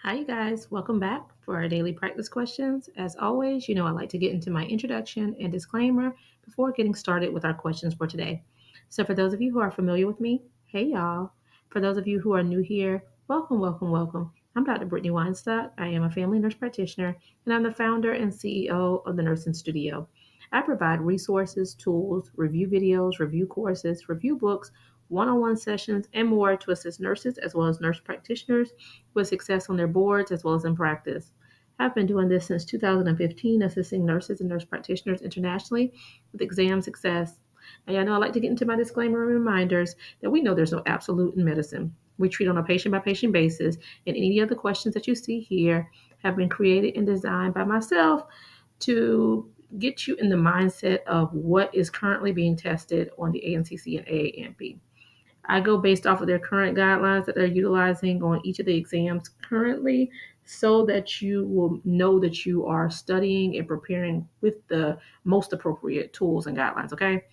Hi, you guys. Welcome back for our daily practice questions. As always, I like to get into my introduction and disclaimer before getting started with our questions for today. So, for those of you who are familiar with me, hey, y'all. For those of you who are new here, welcome, welcome, welcome. I'm Dr. Brittany Weinstock. I am a family nurse practitioner, and I'm the founder and CEO of the Nursing Studio. I provide resources, tools, review videos, review courses, review books, one on one sessions, and more to assist nurses as well as nurse practitioners with success on their boards as well as in practice. I've been doing this since 2015, assisting nurses and nurse practitioners internationally with exam success. And I know I like to get into my disclaimer and reminders that we know there's no absolute in medicine. We treat on a patient by patient basis, and any of the questions that you see here have been created and designed by myself to get you in the mindset of what is currently being tested on the ANCC and AANP. I go based off of their current guidelines that they're utilizing on each of the exams currently so that you will know that you are studying and preparing with the most appropriate tools and guidelines, okay?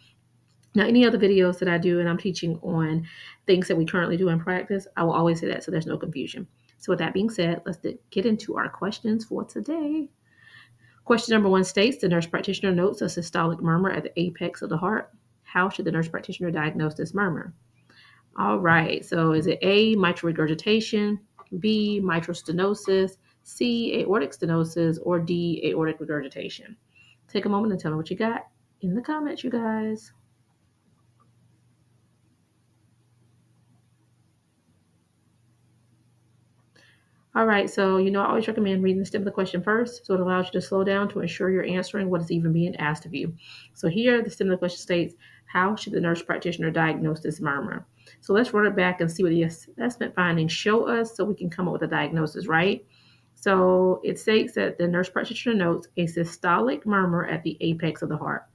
Now, any other videos that I do and I'm teaching on things that we currently do in practice, I will always say that so there's no confusion. So, with that being said, let's get into our questions for today. Question number one states the nurse practitioner notes a systolic murmur at the apex of the heart. How should the nurse practitioner diagnose this murmur? All right. So is it A, mitral regurgitation, B, mitral stenosis, C, aortic stenosis, or D, aortic regurgitation? Take a moment and tell me what you got in the comments, you guys. All right. So, I always recommend reading the stem of the question first. So it allows you to slow down to ensure you're answering what is even being asked of you. So here, the stem of the question states, how should the nurse practitioner diagnose this murmur? So let's run it back and see what the assessment findings show us so we can come up with a diagnosis, right? So it states that the nurse practitioner notes a systolic murmur at the apex of the heart.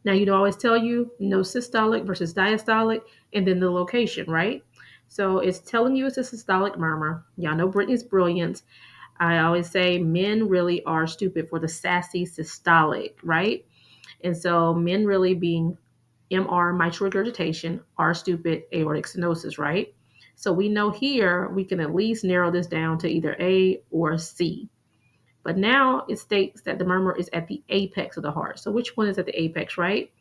Now, always tell you no systolic versus diastolic and then the location, right? So it's telling you it's a systolic murmur. Y'all know Brittany's brilliant. I always say men really are stupid for the sassy systolic, right? And so men really being MR, mitral regurgitation, are stupid aortic stenosis, right? So we know here we can at least narrow this down to either A or C. But now it states that the murmur is at the apex of the heart. So which one is at the apex, right?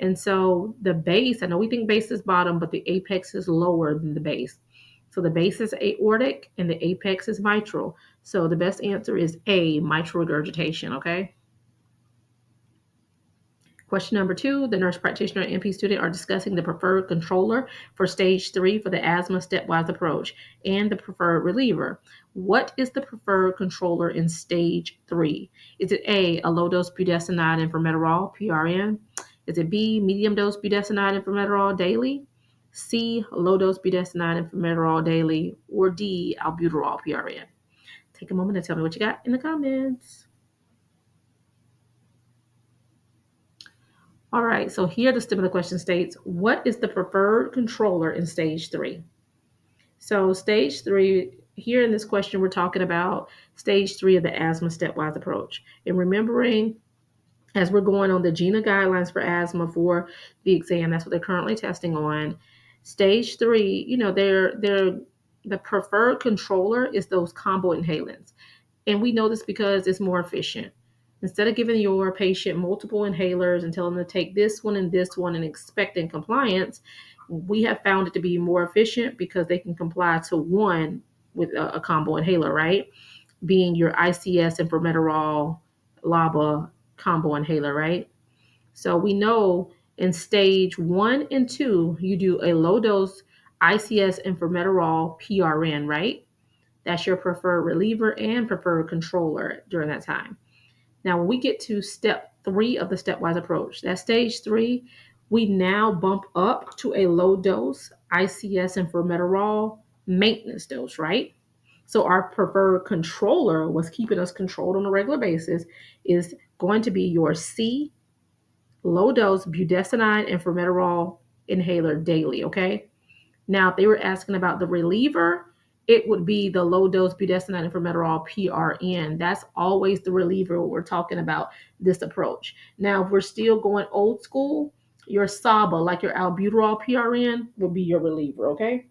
And so the base, I know we think base is bottom, but the apex is lower than the base. So the base is aortic and the apex is mitral. So the best answer is A, mitral regurgitation, okay? Question number two, the nurse practitioner and NP student are discussing the preferred controller for stage 3 for the asthma stepwise approach and the preferred reliever. What is the preferred controller in stage 3? Is it A, low dose budesonide and formoterol, PRN? Is it B, medium dose budesonide and formoterol daily? C, low dose budesonide and formoterol daily? Or D, albuterol, PRN? Take a moment and tell me what you got in the comments. All right, so here the stem of the question states, what is the preferred controller in stage 3? So stage 3, here in this question, we're talking about stage 3 of the asthma stepwise approach. And remembering, as we're going on the GINA guidelines for asthma for the exam, that's what they're currently testing on. Stage 3, they're the preferred controller is those combo inhalants. And we know this because it's more efficient. Instead of giving your patient multiple inhalers and telling them to take this one and expecting compliance, we have found it to be more efficient because they can comply to one with a combo inhaler, right? Being your ICS and formoterol LABA combo inhaler, right? So we know in stage 1 and 2, you do a low dose ICS and formoterol PRN, right? That's your preferred reliever and preferred controller during that time. Now, when we get to step 3 of the stepwise approach, that stage 3, we now bump up to a low dose ICS and formoterol maintenance dose, right? So our preferred controller, what's keeping us controlled on a regular basis, is going to be your C, low dose budesonide and formoterol inhaler daily, okay? Now, if they were asking about the reliever, it would be the low dose budesonide and formoterol PRN. That's always the reliever when we're talking about this approach. Now, if we're still going old school, your SABA, like your albuterol PRN, will be your reliever, okay?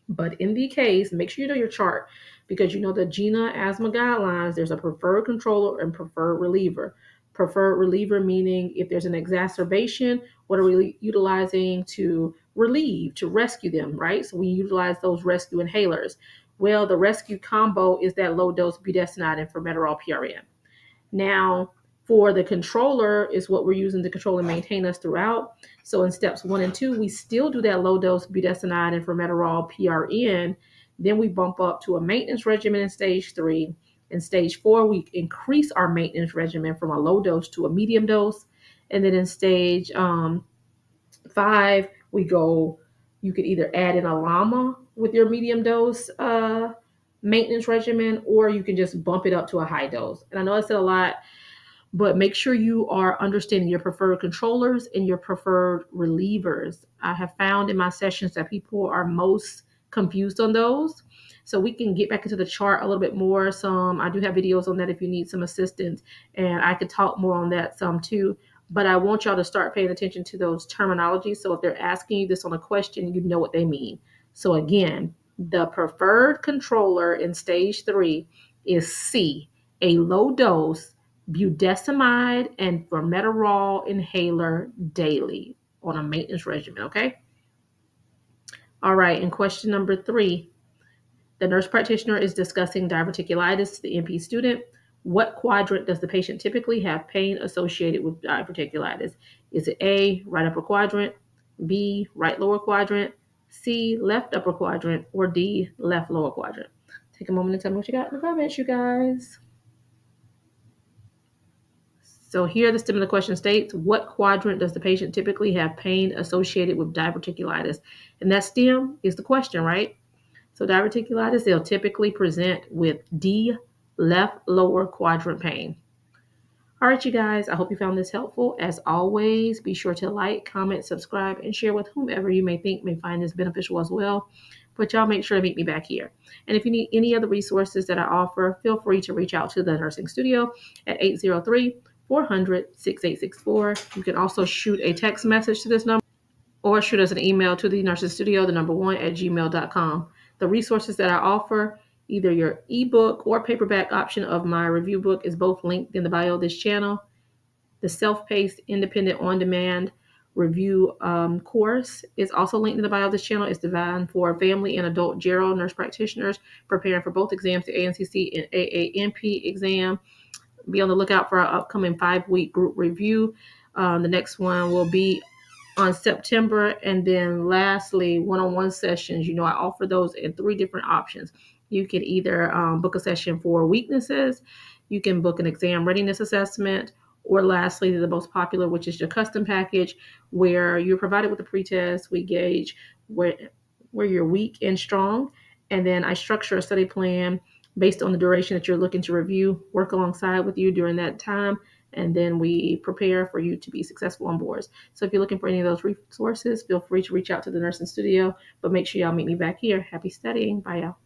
But in the case, make sure you know your chart. because you know the GINA asthma guidelines, there's a preferred controller and preferred reliever. Preferred reliever meaning if there's an exacerbation, what are we utilizing to relieve, to rescue them, right? So we utilize those rescue inhalers. Well, the rescue combo is that low dose budesonide and formoterol PRN. Now, for the controller is what we're using to control and maintain us throughout. So in steps 1 and 2, we still do that low dose budesonide and formoterol PRN. Then we bump up to a maintenance regimen in stage 3. In stage 4, we increase our maintenance regimen from a low dose to a medium dose. And then in stage 5, we go, you could either add in a llama with your medium dose maintenance regimen, or you can just bump it up to a high dose. And I know I said a lot, but make sure you are understanding your preferred controllers and your preferred relievers. I have found in my sessions that people are most confused on those. So we can get back into the chart a little bit more. I do have videos on that if you need some assistance, and I could talk more on that some too. But I want y'all to start paying attention to those terminologies. So if they're asking you this on a question, you know what they mean. So again, the preferred controller in stage 3 is C, a low dose budesonide and formoterol inhaler daily on a maintenance regimen, okay? All right, and question number 3. The nurse practitioner is discussing diverticulitis to the NP student. What quadrant does the patient typically have pain associated with diverticulitis? Is it A, right upper quadrant, B, right lower quadrant, C, left upper quadrant, or D, left lower quadrant? Take a moment and tell me what you got in the comments, you guys. So here the stem of the question states, what quadrant does the patient typically have pain associated with diverticulitis? And that stem is the question, right? So diverticulitis, they'll typically present with D, left lower quadrant pain. All right, you guys, I hope you found this helpful. As always, be sure to like, comment, subscribe, and share with whomever you may think may find this beneficial as well. But y'all make sure to meet me back here. And if you need any other resources that I offer, feel free to reach out to the nursing studio at 803-400-6864. You can also shoot a text message to this number or shoot us an email to the nursing studio, the number 1 at gmail.com. The resources that I offer, either your ebook or paperback option of my review book, is both linked in the bio of this channel. The self-paced, independent, on-demand review course is also linked in the bio of this channel. It's designed for family and adult general nurse practitioners preparing for both exams, the ANCC and AANP exam. Be on the lookout for our upcoming 5-week group review. The next one will be on September. And then lastly, one-on-one sessions. I offer those in 3 different options. You can either book a session for weaknesses, you can book an exam readiness assessment, or lastly, the most popular, which is your custom package, where you're provided with a pretest. We gauge where you're weak and strong, and then I structure a study plan based on the duration that you're looking to review, work alongside with you during that time, and then we prepare for you to be successful on boards. So if you're looking for any of those resources, feel free to reach out to the nursing studio, but make sure y'all meet me back here. Happy studying. Bye, y'all.